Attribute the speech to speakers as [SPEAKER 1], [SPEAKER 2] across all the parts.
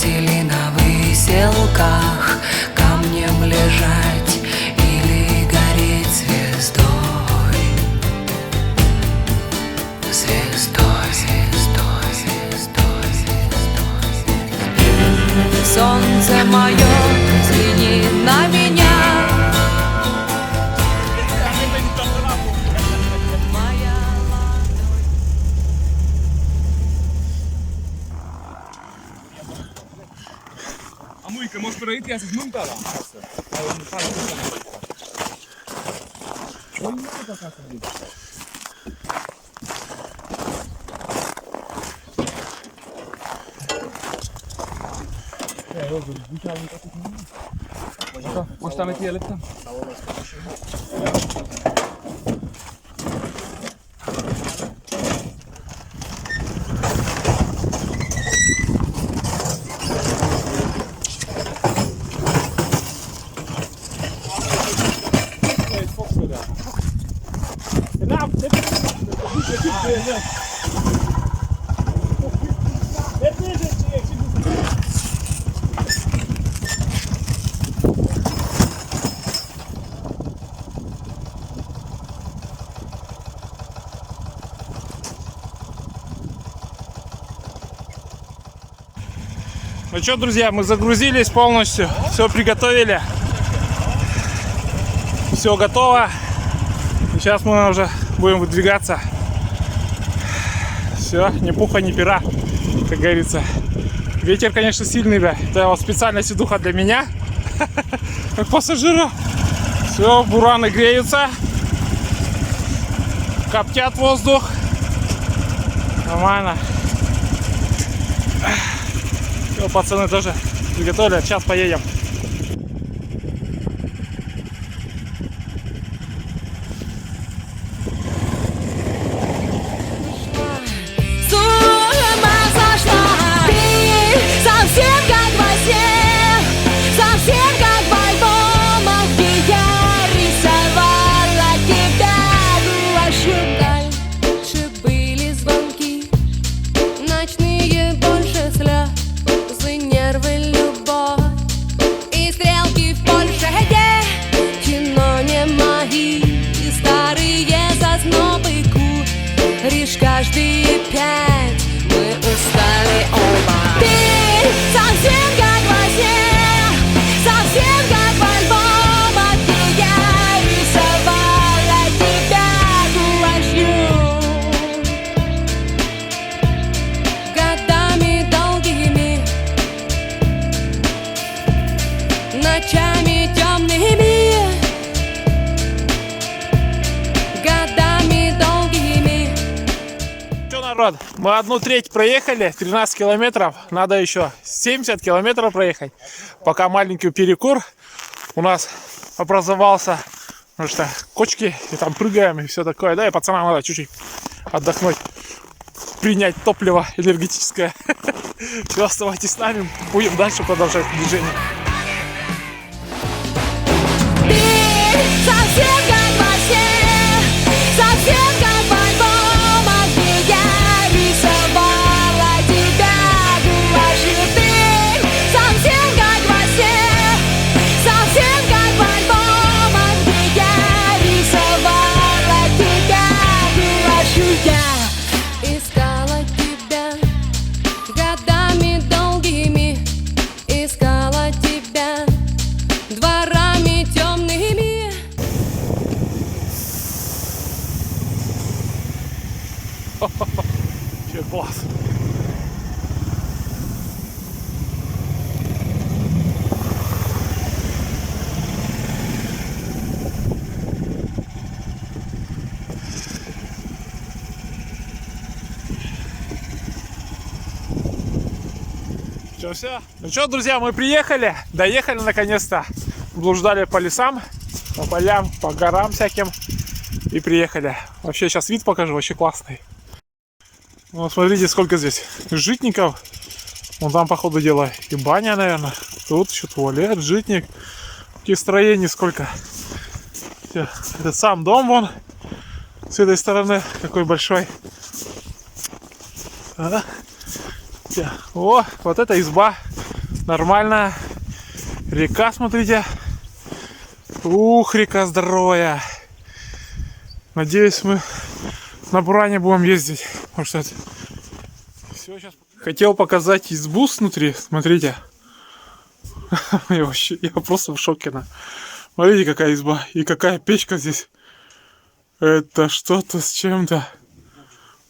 [SPEAKER 1] Или на выселках камнем лежать, или гореть звездой. Звездой, звездой, звездой, звездой, звездой. Солнце мое, взгляни на меня.
[SPEAKER 2] Muikä, musta pidä itse asiassa mun täällä. Oi, mitä tässä on? Ei ollut, mikä on katsotaan. Musta me tiedetään.
[SPEAKER 3] Ну что, друзья, мы загрузились полностью, все приготовили, все готово. И сейчас мы уже будем выдвигаться. Все, ни пуха, ни пера, как говорится. Ветер, конечно, сильный, да. Это вот специальная сидуха для меня, как пассажира. Все, бураны греются, коптят воздух. Нормально. Все, пацаны тоже приготовили, сейчас поедем.
[SPEAKER 1] Каждые 5 мы устали оба. Ты совсем как во сне, совсем как в альбомах, где я рисовала тебя гуашью. Годами долгими, ночами темными.
[SPEAKER 3] Народ, мы 1/3 проехали, 13 километров, надо еще 70 километров проехать. Пока маленький перекур у нас образовался, потому что кочки, и там прыгаем и все такое, да, и пацанам надо чуть-чуть отдохнуть, принять топливо энергетическое. Все, оставайтесь с нами, будем дальше продолжать движение.
[SPEAKER 1] Совсем как во сне, совсем как в альбомах, где я рисовала тебя гуашью. Ты совсем как во сне, совсем как в альбомах, где я рисовала тебя гуашью. Я искала тебя годами долгими, искала тебя дворами темными.
[SPEAKER 3] Че, класс. Все. Ну что, друзья, мы приехали, доехали наконец-то. Блуждали по лесам, по полям, по горам всяким. И приехали. Вообще сейчас вид покажу, вообще классный. Ну, смотрите, сколько здесь житников. Вон там, по ходу дела, и баня, наверное. Тут еще туалет, житник. Таких строений сколько. Это сам дом вон. С этой стороны какой большой. О, вот это изба. Нормально. Река, смотрите. Ух, река здоровая. Надеюсь, мы на Буране будем ездить. Потому что это... Все, сейчас... Хотел показать избу снутри. Смотрите. Я просто в шоке. Смотрите, какая изба. И какая печка здесь. Это что-то с чем-то.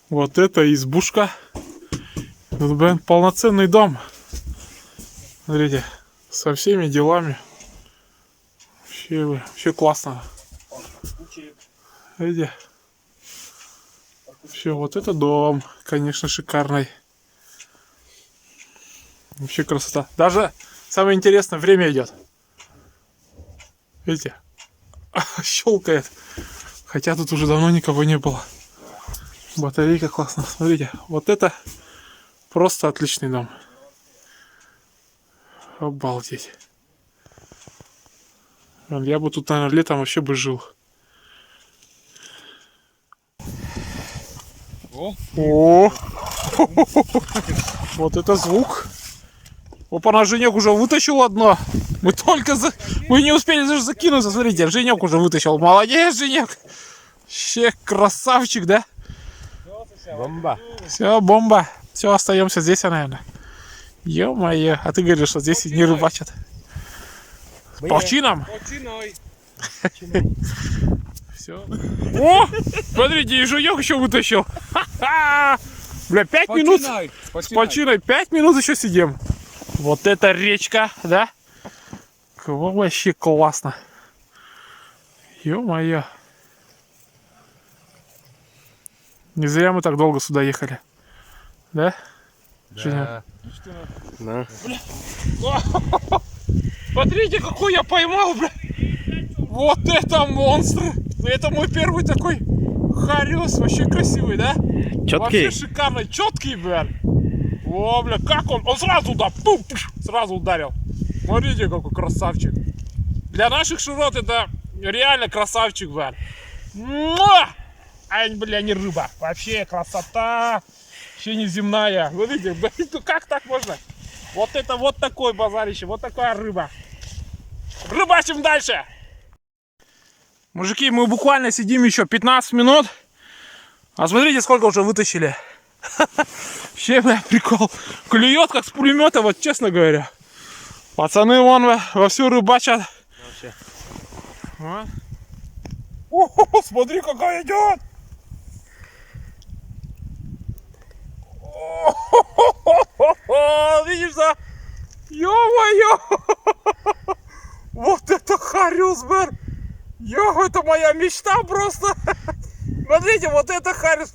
[SPEAKER 3] Вот это избушка. Тут, блин, полноценный дом. Смотрите. Со всеми делами. Вообще классно. Видите? Все, вот это дом, конечно, шикарный. Вообще красота. Даже самое интересное, время идет. Видите? Щелкает. Хотя тут уже давно никого не было. Батарейка классно. Смотрите, вот это просто отличный дом. Обалдеть. Я бы тут, наверное, летом вообще бы жил. О! Вот это звук. Опа, Женек уже вытащил одно. Мы не успели даже закинуться. Смотрите, Женек уже вытащил. Молодец, Женек. Вообще красавчик, да?
[SPEAKER 2] Бомба.
[SPEAKER 3] Все, бомба. Все, остаемся здесь, наверное. Ё-моё, а ты говоришь, что здесь не рыбачат. С полчином? Все. О! Смотрите, и Женек еще вытащил. Бля, 5 минут с полчиной. 5 минут еще сидим. Вот это речка, да? Вообще классно. Ё-моё. Не зря мы так долго сюда ехали. Да?
[SPEAKER 2] Да.
[SPEAKER 3] Да. Смотрите, какой я поймал, бля. Вот это монстр. Это мой первый такой хариус. Вообще красивый, да?
[SPEAKER 2] Четкий.
[SPEAKER 3] Вообще шикарный, четкий, бля. О, бля, как он? Он сразу, да, пум, сразу ударил. Смотрите, какой красавчик. Для наших широт это реально красавчик, бля. Ай, бля, не рыба. Вообще красота. Вообще неземная. Смотрите, бля, как так можно? Вот это вот такой базарище, вот такая рыба. Рыбачим дальше. Мужики, мы буквально сидим еще 15 минут. А смотрите, сколько уже вытащили. Вообще, бля, прикол. Клюет как с пулемета, вот честно говоря. Пацаны вон вовсю рыбачат. Вот. О, смотри, какая идет. Видишь, да? Ё-моё! Вот это хариус, бэр! Ё, это моя мечта просто! Смотрите, вот это хариус!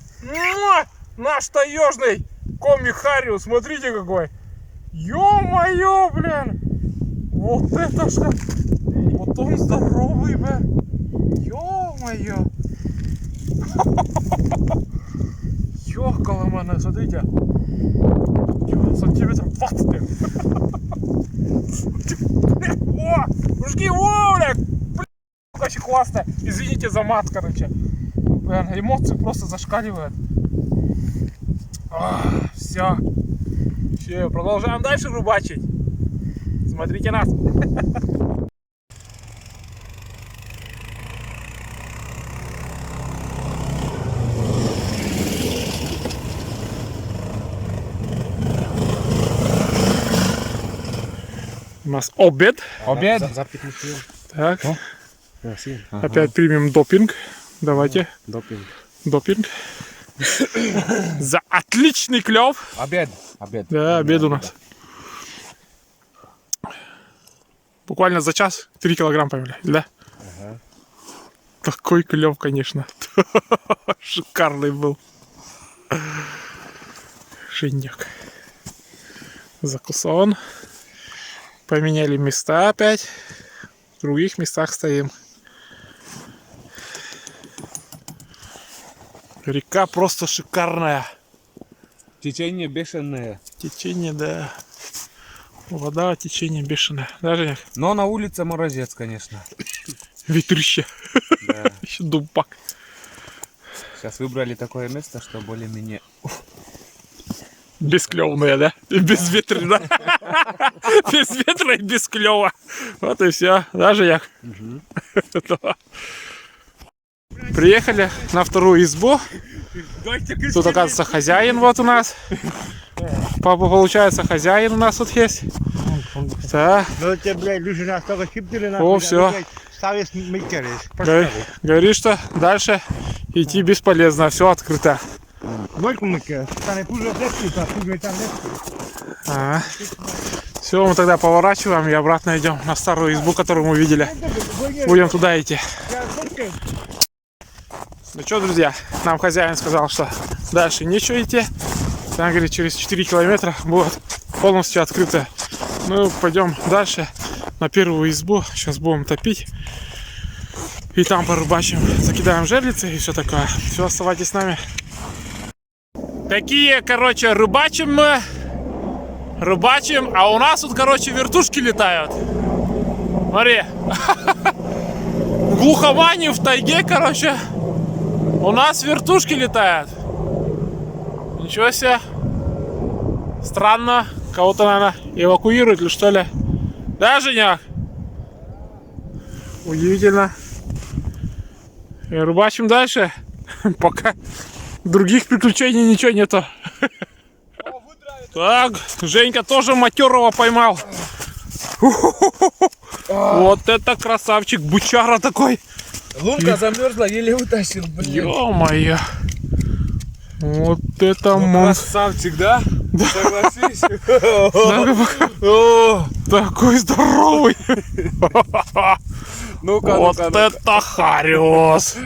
[SPEAKER 3] Наш таежный комик хариус, смотрите какой! Ё-моё, блин! Вот это что! Вот он здоровый, бэр! Ё-моё! Ёкаломана, смотрите! Сантиметров 20, блин! О! Мужики, о, бля! Очень классно! Извините за мат, короче. Блин, эмоции просто зашкаливают. Все. Все, продолжаем дальше рыбачить. Смотрите нас. У нас обед.
[SPEAKER 2] Обед?
[SPEAKER 3] Так. Опять примем допинг. Давайте. Допинг. За отличный клев.
[SPEAKER 2] Обед.
[SPEAKER 3] Да, обед у нас. Буквально за час 3 килограмма поймали, да?
[SPEAKER 2] Ага.
[SPEAKER 3] Такой клев, конечно. Шикарный был. Женек. Закусон. Поменяли места опять. В других местах стоим. Река просто шикарная.
[SPEAKER 2] Течение бешеное.
[SPEAKER 3] Течение, да. Вода, течение бешеное. Да, Женек?
[SPEAKER 2] Но на улице морозец, конечно.
[SPEAKER 3] Ветрище.
[SPEAKER 2] Да.
[SPEAKER 3] Еще дубак.
[SPEAKER 2] Сейчас выбрали такое место, что более-менее
[SPEAKER 3] Бесклевные, да? И без ветра, да? Без ветра и без клёва. Вот и все. Даже як. Приехали на вторую избу. Тут, оказывается, хозяин вот у нас. Получается, хозяин у нас тут есть. Да. О, все. Говорит, что дальше идти бесполезно. Все открыто. Все, мы тогда поворачиваем и обратно идем на старую избу, которую мы видели. Будем туда идти. Ну что, друзья, нам хозяин сказал, что дальше нечего идти. Там, говорит, через 4 километра будет полностью открыто. Ну, пойдем дальше на первую избу. Сейчас будем топить. И там порыбачим, закидаем жерлицы и все такое. Все, оставайтесь с нами. Такие, короче, рыбачим мы. Рыбачим, а у нас тут, короче, вертушки летают. Смотри. В глухомане, в тайге, короче, у нас вертушки летают. Ничего себе. Странно. Кого-то, наверное, эвакуируют или что ли. Да, Женя? Удивительно. И рыбачим дальше. Пока других приключений ничего нету. Так, Женька тоже матерого поймал. Вот это красавчик, бычара такой.
[SPEAKER 2] Лунка замерзла, еле вытащил, блин.
[SPEAKER 3] Ё-моё. Вот это монстр.
[SPEAKER 2] Красавчик, да? Да. Согласись?
[SPEAKER 3] Такой здоровый.
[SPEAKER 2] Ну-ка,
[SPEAKER 3] вот это харёс.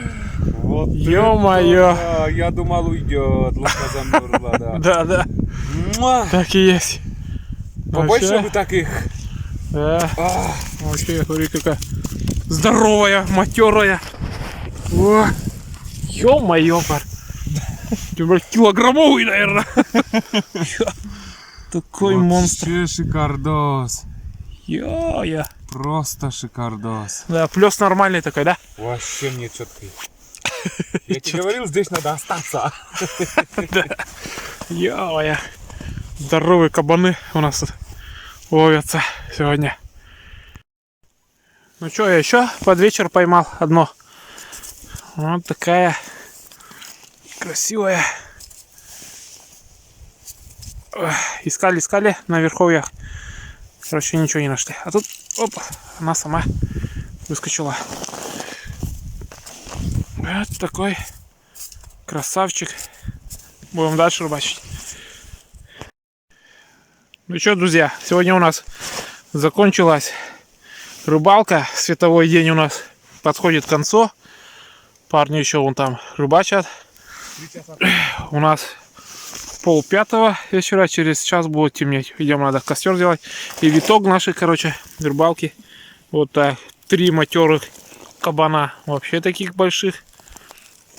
[SPEAKER 2] Вот
[SPEAKER 3] ё-моё.
[SPEAKER 2] Я думал, уйдет. Лунка замерзла, да.
[SPEAKER 3] Да. Так и есть.
[SPEAKER 2] Побольше бы таких.
[SPEAKER 3] Да. Вообще, смотри, какая здоровая, матерая. О, ё-моё, пар. Килограммовый, наверное. Такой монстр.
[SPEAKER 2] Вообще шикардос.
[SPEAKER 3] Ё-я.
[SPEAKER 2] Просто шикардос.
[SPEAKER 3] Да, плюс нормальный такой, да?
[SPEAKER 2] Вообще мне четкий. Я тебе говорил, здесь надо остаться.
[SPEAKER 3] Ё-я. Здоровые кабаны у нас тут ловятся сегодня. Ну что, я еще под вечер поймал одно. Вот такая красивая. Искали на верховьях. Короче, ничего не нашли. А тут, оп, она сама выскочила. Вот такой красавчик. Будем дальше рыбачить. Ну что, друзья, сегодня у нас закончилась рыбалка. Световой день у нас подходит к концу. Парни еще вон там рыбачат. У нас 4:30 вечера. Через час будет темнеть. Идем, надо костер делать. И итог нашей, короче, рыбалки. Вот так. 3 матерых кабана. Вообще таких больших.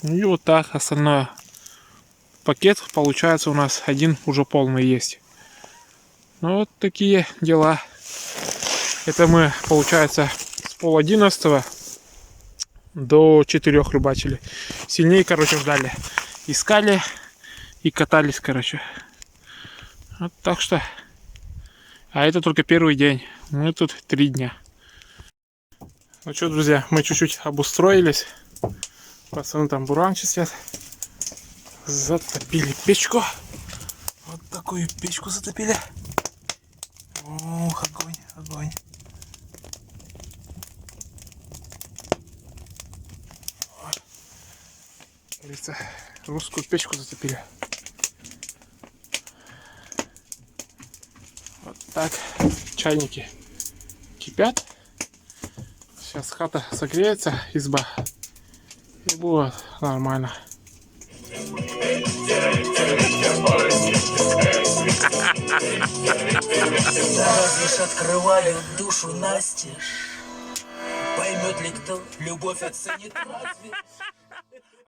[SPEAKER 3] И вот так остальное. Пакет получается у нас один уже полный есть. Ну вот такие дела. Это мы, получается, с 10:30 до 4 рыбачили. Сильнее, короче, ждали. Искали и катались, короче. Вот так что. А это только первый день. Мы тут 3 дня. Ну что, друзья, мы чуть-чуть обустроились. Пацаны там буран чистят. Затопили печку. Вот такую печку затопили. Ох, огонь. Говорится, русскую печку затопили. Вот так. Чайники кипят. Сейчас хата согреется, изба. И будет нормально.
[SPEAKER 4] Лишь открывали душу настежь. Поймет ли кто, любовь оценит разве?